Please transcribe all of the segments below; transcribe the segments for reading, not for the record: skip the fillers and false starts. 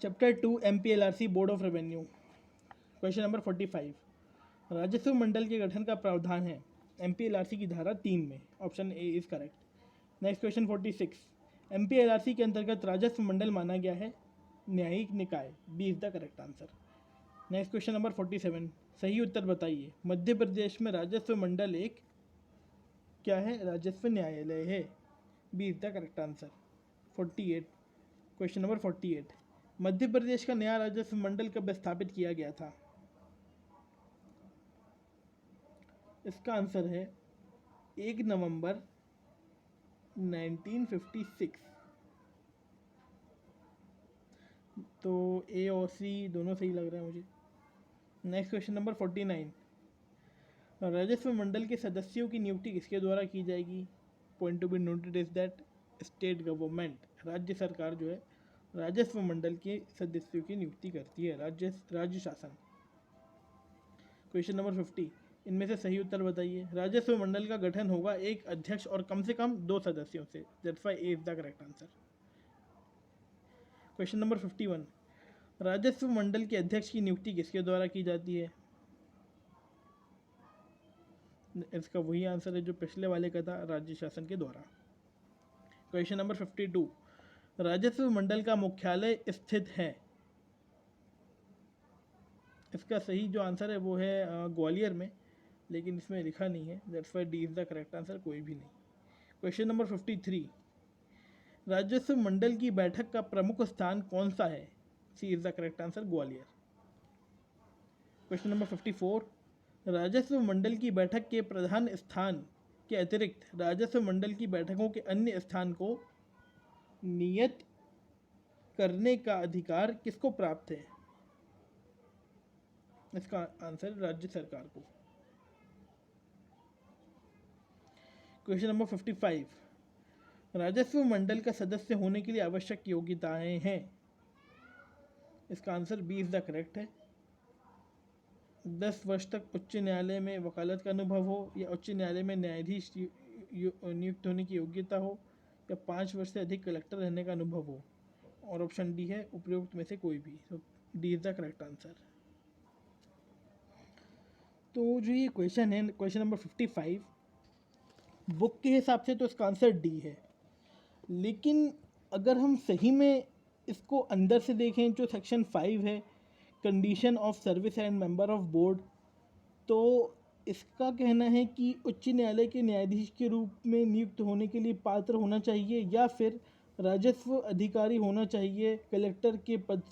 Chapter 2 MPLRC board of revenue. Question number 45, राजस्व मंडल के गठन का प्रावधान है MPLRC की धारा 3 में। Option A is correct. Next question 46, MPLRC के अंतर्गत राजस्व मंडल माना गया है न्यायिक निकाय। B is the correct answer. Next question number 47, सही उत्तर बताइए। मध्य प्रदेश में राजस्व मंडल एक क्या है? राजस्व न्यायालय है। B is the correct answer. 48, question number 48, Madhya Pradesh का नया राजस्व मंडल कब स्थापित किया गया था? इसका आंसर है 1 नवंबर 1956। तो ए और सी दोनों सही लग रहे हैं मुझे। नेक्स्ट क्वेश्चन नंबर 49, राजस्व मंडल के सदस्यों की नियुक्ति किसके द्वारा की जाएगी? Point to be noted is that state government, राज्य सरकार जो है राजस्व मंडल के सदस्यों की नियुक्ति करती है, राज्य शासन। क्वेश्चन नंबर 50, इनमें से सही उत्तर बताइए। राजस्व मंडल का गठन होगा एक अध्यक्ष और कम से कम 2 सदस्यों से। That's why A is the correct answer. Question number 51, राजस्व मंडल के अध्यक्ष की नियुक्ति किसके द्वारा की जाती है? इसका वही आंसर है जो पिछले वाले का था, राज्य शासन के द्वारा। क्वेश्चन नंबर 52, राजस्व मंडल का मुख्यालय स्थित है? इसका सही जो आंसर है वो है ग्वालियर में, लेकिन इसमें लिखा नहीं है। That's why D is the correct answer, कोई भी नहीं। क्वेश्चन नंबर 53, राजस्व मंडल की बैठक का प्रमुख स्थान कौन सा है? C is the correct answer, Gwalior. Question number 54, राजस्व मंडल की बैठक के प्रधान स्थान के अतिरिक्त राजस्व मंडल की बैठकों के अन्य स्थान को नियत करने का अधिकार किसको प्राप्त है? इसका आंसर राज्य सरकार को। क्वेश्चन नंबर 55, राजस्व मंडल का सदस्य होने के लिए आवश्यक योग्यताएं हैं? इसका answer B is the correct है। 10 वर्ष तक उच्च न्यायालय में वकालत का अनुभव हो, या उच्च न्यायालय में न्यायाधीश नियुक्त होने की योग्यता हो, या 5 वर्ष से अधिक कलेक्टर रहने का अनुभव हो, और ऑप्शन डी है उपयुक्त में से कोई भी। तो D is the correct answer. तो जो ये क्वेश्चन है, क्वेश्चन नंबर 55, बुक के हिसाब से तो इसका आंसर डी है, लेकिन अगर हम सही में इसको अंदर से देखें, जो सेक्शन 5 है condition of service and member of board, तो इसका कहना है कि उच्च न्यायालय के न्यायाधीश के रूप में नियुक्त होने के लिए पात्र होना चाहिए, या फिर राजस्व अधिकारी होना चाहिए कलेक्टर के पद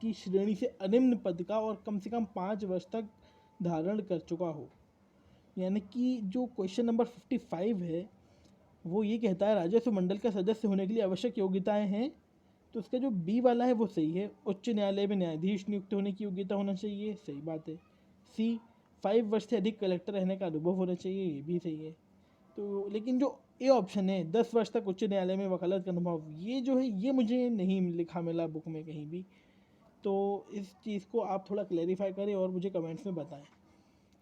की श्रेणी से अनिम्न पद का, और कम से कम 5 वर्ष तक धारण कर चुका हो। यानी कि जो क्वेश्चन नंबर 55 है वो ये कहता है राजस्व मंडल का सदस्य होने के लिए आवश्यक योग्यताएं हैं, तो उसका जो बी वाला है वो सही है। उच्च न्यायालय में न्यायाधीश नियुक्त होने की योग्यता होना चाहिए, सही बात है। सी 5 वर्ष से अधिक कलेक्टर रहने का अनुभव होना चाहिए, ये भी सही है। तो लेकिन जो ए ऑप्शन है 10 वर्ष तक उच्च न्यायालय में वकालत का अनुभव, ये जो है ये मुझे नहीं लिखा मिला बुक में कहीं भी। तो इस चीज़ को आप थोड़ा क्लैरिफाई करें और मुझे कमेंट्स में बताएं,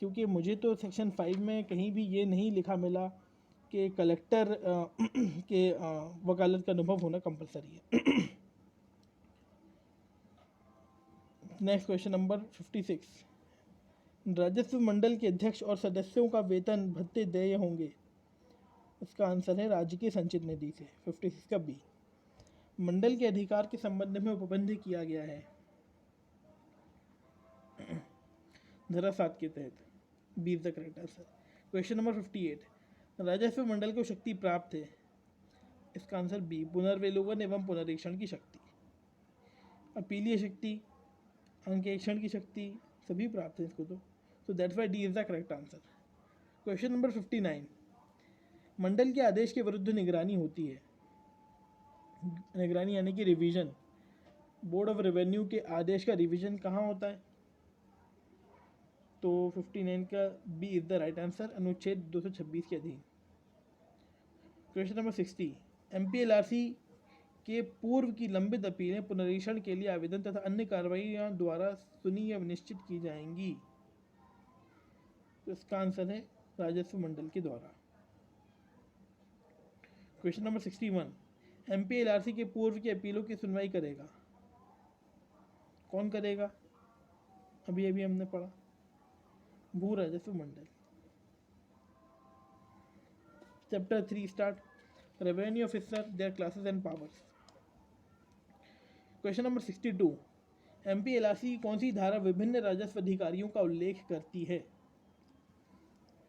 क्योंकि मुझे तो सेक्शन 5 में कहीं भी ये नहीं लिखा मिला कि कलेक्टर के वकालत का अनुभव होना कंपलसरी है। नेक्स्ट क्वेश्चन नंबर 56, राजस्व मंडल के अध्यक्ष और सदस्यों का वेतन भत्ते देय होंगे? इसका आंसर है राज्य की संचित निधि से। 56 का बी। मंडल के अधिकार के संबंध में उपबंध किया गया है धारा 7 के तहत। B is the correct answer. Question number 58, राजस्व मंडल को शक्ति प्राप्त है? इसका आंसर बी, पुनर्विलोकन एवं पुनरीक्षण की शक्ति। अपीलीय शक्ति, अंकेक्षण की शक्ति, सभी प्राप्त है इसको। तो that's why D is the correct answer. Question number 59, मंडल के आदेश के विरुद्ध निगरानी होती है? निगरानी यानी कि रिवीजन। बोर्ड ऑफ रेवेन्यू के आदेश का रिवीजन कहाँ होता है? तो 59 का B is the right answer, अनुच्छेद 226 के अधीन। क्वेश्चन नंबर 60, MPLRC के पूर्व की लंबित अपीलें पुनरीक्षण के लिए आवेदन तथा अन्य कार्रवाइयों द्वारा सुनी या निश्चित की जाएंगी? तो इसका आंसर है राजस्व मंडल के द्वारा। क्वेश्चन नंबर 61, MPLRC के पूर्व की अपीलों की सुनवाई करेगा? कौन करेगा? अभी अभी हमने पढ़ा, भू राजस्व मंडल। Chapter 3 start, revenue officer, their classes and powers. Question number 62, MPLRC की कौन सी धारा विभिन्न राजस्व अधिकारियों का उल्लेख करती है?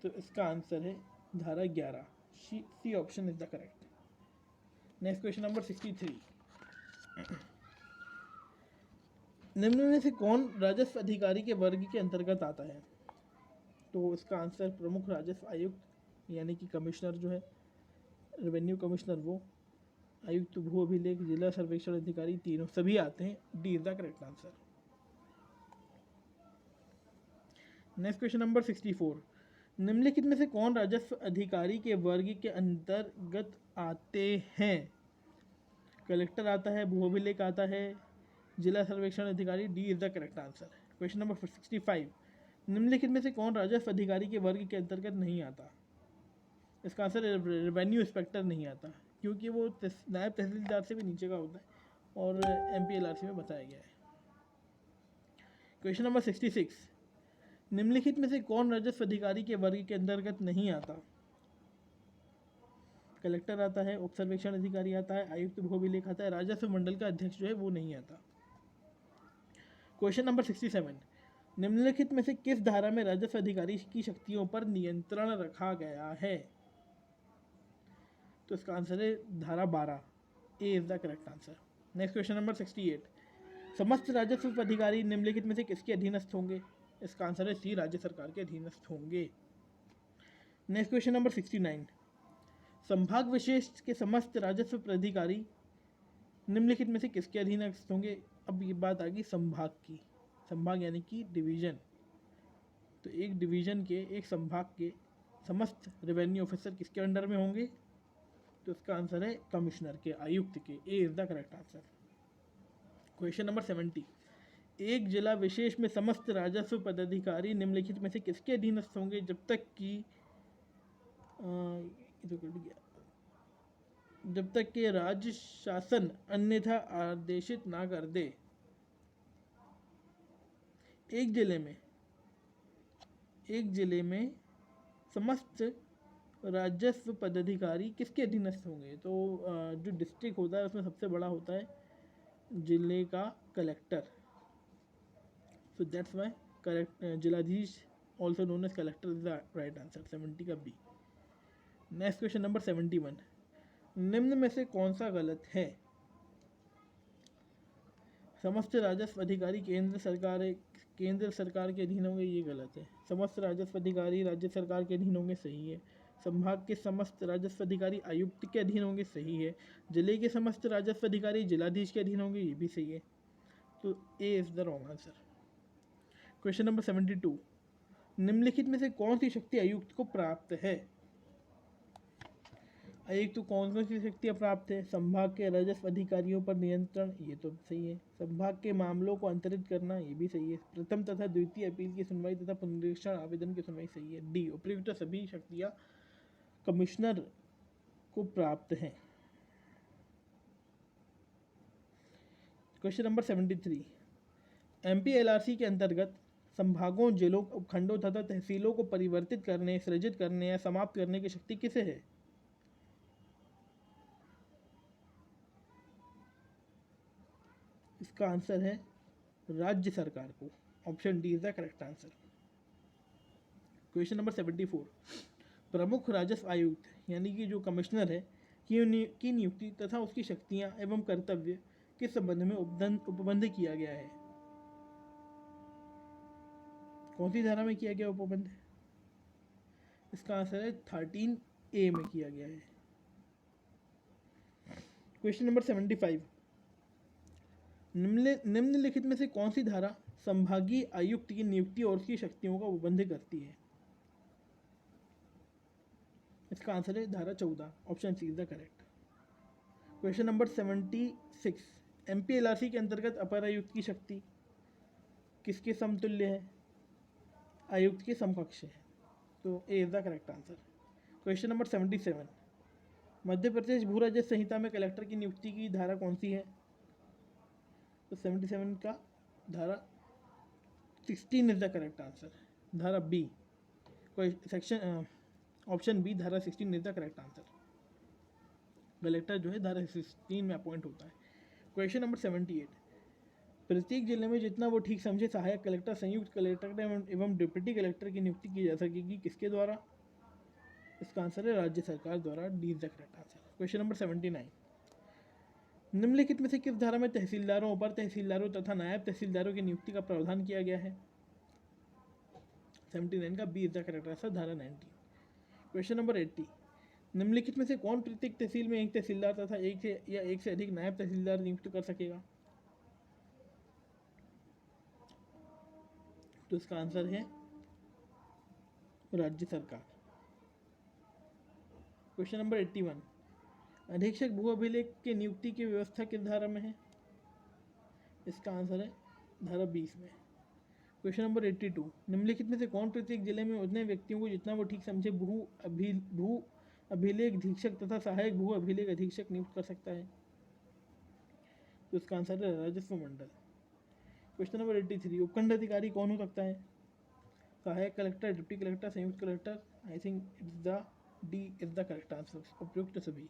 तो इसका आंसर है धारा 11, C option is the correct. Next question number 63, निम्न में से कौन राजस्व अधिकारी के वर्ग के अंतर्गत आता है? तो इसका आंसर प्रमुख राजस्व आयुक्त यानी कि कमिश्नर जो है, रेवेन्यू कमिश्नर वो, आयुक्त भू अभिलेख, जिला सर्वेक्षण अधिकारी, तीनों सभी आते हैं। D is the correct answer. Next question number 64, निम्नलिखित में से कौन राजस्व अधिकारी के वर्ग के अंतर्गत आते हैं? कलेक्टर आता है, भू अभिलेख आता है, जिला सर्वेक्षण अधिकारी। D is the correct answer. Question number 65, निम्नलिखित में से कौन राजस्व अधिकारी के वर्ग के अंतर्गत नहीं आता? इसका आंसर रेवेन्यू इंस्पेक्टर नहीं आता, क्योंकि वो नायब तहसीलदार से भी नीचे का होता है और MPLRC में बताया गया है। क्वेश्चन नंबर 66, निम्नलिखित में से कौन राजस्व अधिकारी के वर्ग के अंतर्गत नहीं आता? कलेक्टर आता है, उप सर्वेक्षण अधिकारी आता है, आयुक्त भू अभिलेख आता है, राजस्व मंडल का अध्यक्ष जो है वो नहीं आता। क्वेश्चन नंबर 67, निम्नलिखित में से किस धारा में राजस्व अधिकारी की शक्तियों पर नियंत्रण रखा गया है? तो इसका आंसर है धारा 12, A is the correct answer. Next question number 68, समस्त राजस्व अधिकारी निम्नलिखित में से किसके अधीनस्थ होंगे? इसका आंसर है सी, राज्य सरकार के अधीनस्थ होंगे। नेक्स्ट क्वेश्चन नंबर 69, संभाग विशेष के समस्त राजस्व प्राधिकारी निम्नलिखित में से किसके अधीनस्थ होंगे? अब ये बात आ गई संभाग की, संभाग यानी कि डिवीजन। तो एक डिवीजन के, एक संभाग के समस्त रेवेन्यू ऑफिसर किसके अंडर में होंगे? तो इसका आंसर है कमिश्नर के, आयुक्त के। A is the correct answer. Question number 70, एक जिला विशेष में समस्त राजस्व पदाधिकारी निम्नलिखित में से किसके अधीनस्थ होंगे जब तक कि राज्य शासन अन्यथा आदेशित ना कर दे? एक जिले में समस्त राजस्व पदाधिकारी किसके अधीनस्थ होंगे? तो जो डिस्ट्रिक्ट होता है उसमें सबसे बड़ा होता है जिले का collector. So that's why correct जिलाधीश also known as collector is the right answer, 70 का बी। नेक्स्ट क्वेश्चन नंबर 71, निम्न में से कौन सा गलत है? समस्त राजस्व अधिकारी केंद्र सरकार के अधीन होंगे, ये गलत है। समस्त राजस्व अधिकारी राज्य सरकार के अधीन होंगे, सही है। संभाग के समस्त राजस्व अधिकारी आयुक्त के अधीन होंगे, सही है। जिले के समस्त राजस्व अधिकारी जिलाधीश के अधीन होंगे, ये भी सही है। तो A is the wrong answer. Question number 72, निम्नलिखित में से कौन सी शक्ति आयुक्त को प्राप्त है? आयुक्त को कौन सी शक्तियाँ प्राप्त है? संभाग के राजस्व अधिकारियों पर नियंत्रण, ये तो सही है। संभाग के मामलों को अंतरित करना, ये भी सही है। प्रथम तथा द्वितीय अपील की सुनवाई तथा पुनरीक्षण आवेदन की सुनवाई, सही है। डी, उपयुक्त सभी शक्तियाँ कमिश्नर को प्राप्त हैं। क्वेश्चन नंबर 73, MPLRC के अंतर्गत संभागों, जिलों, उपखंडों तथा तहसीलों को परिवर्तित करने, सृजित करने या समाप्त करने की शक्ति किसे है? इसका आंसर है राज्य सरकार को। Option D is the correct answer. Question number 74, प्रमुख राजस्व आयुक्त यानी कि जो कमिश्नर है की नियुक्ति तथा उसकी शक्तियां एवं कर्तव्य किस संबंध में उपबंध किया गया है? कौन सी धारा में किया गया उपबंध? इसका आंसर है 13A में किया गया है। क्वेश्चन नंबर 75, निम्नलिखित में से कौन सी धारा संभागीय आयुक्त की नियुक्ति और उसकी शक्तियों का उपबंध करती है? इसका आंसर है धारा 14, option C is the correct. Question number 76, MPLRC के अंतर्गत अपर आयुक्त की शक्ति किसके समतुल्य है? आयुक्त के समकक्ष है। तो A is the correct answer. Question number 77, Madhya Pradesh भू राजस्व संहिता में कलेक्टर की नियुक्ति की धारा कौन सी है? तो 77 का धारा 16 इज द करेक्ट आंसर। धारा बी, कोई सेक्शन ऑप्शन बी धारा 16 is the correct answer. Collector जो है धारा 16 में अपॉइंट होता है। क्वेश्चन नंबर 78, प्रत्येक जिले में जितना वो ठीक समझे सहायक कलेक्टर, संयुक्त कलेक्टर एवं डिप्टी कलेक्टर की नियुक्ति की जा सकेगी, किसके द्वारा? इसका आंसर है राज्य सरकार द्वारा। D is the correct answer. Question number 79, निम्नलिखित में से किस धारा में तहसीलदारों, अपर तहसीलदारों तथा नायब तहसीलदारों की नियुक्ति का प्रावधान किया गया है? 79 का B is the correct answer, धारा 19। क्वेश्चन नंबर 80, निम्नलिखित में से कौन प्रत्येक तहसील में एक तहसीलदार तथा एक से अधिक नायब तहसीलदार नियुक्त कर सकेगा? तो इसका आंसर है राज्य सरकार। क्वेश्चन नंबर 81, अधीक्षक भू अभिलेख की नियुक्ति की व्यवस्था किस धारा में है? इसका आंसर है धारा 20 में। क्वेश्चन नंबर 82, निम्नलिखित में से कौन प्रत्येक जिले में उतने व्यक्तियों को जितना वो ठीक समझे भू अभिलेख अधीक्षक तथा सहायक भू अभिलेख अधीक्षक नियुक्त कर सकता है? तो इसका आंसर है राजस्व मंडल। क्वेश्चन नंबर 83, उपखंड अधिकारी कौन हो सकता है? सहायक कलेक्टर, डिप्टी कलेक्टर, संयुक्त collector. I think it's the D is the correct answer, उपयुक्त सभी।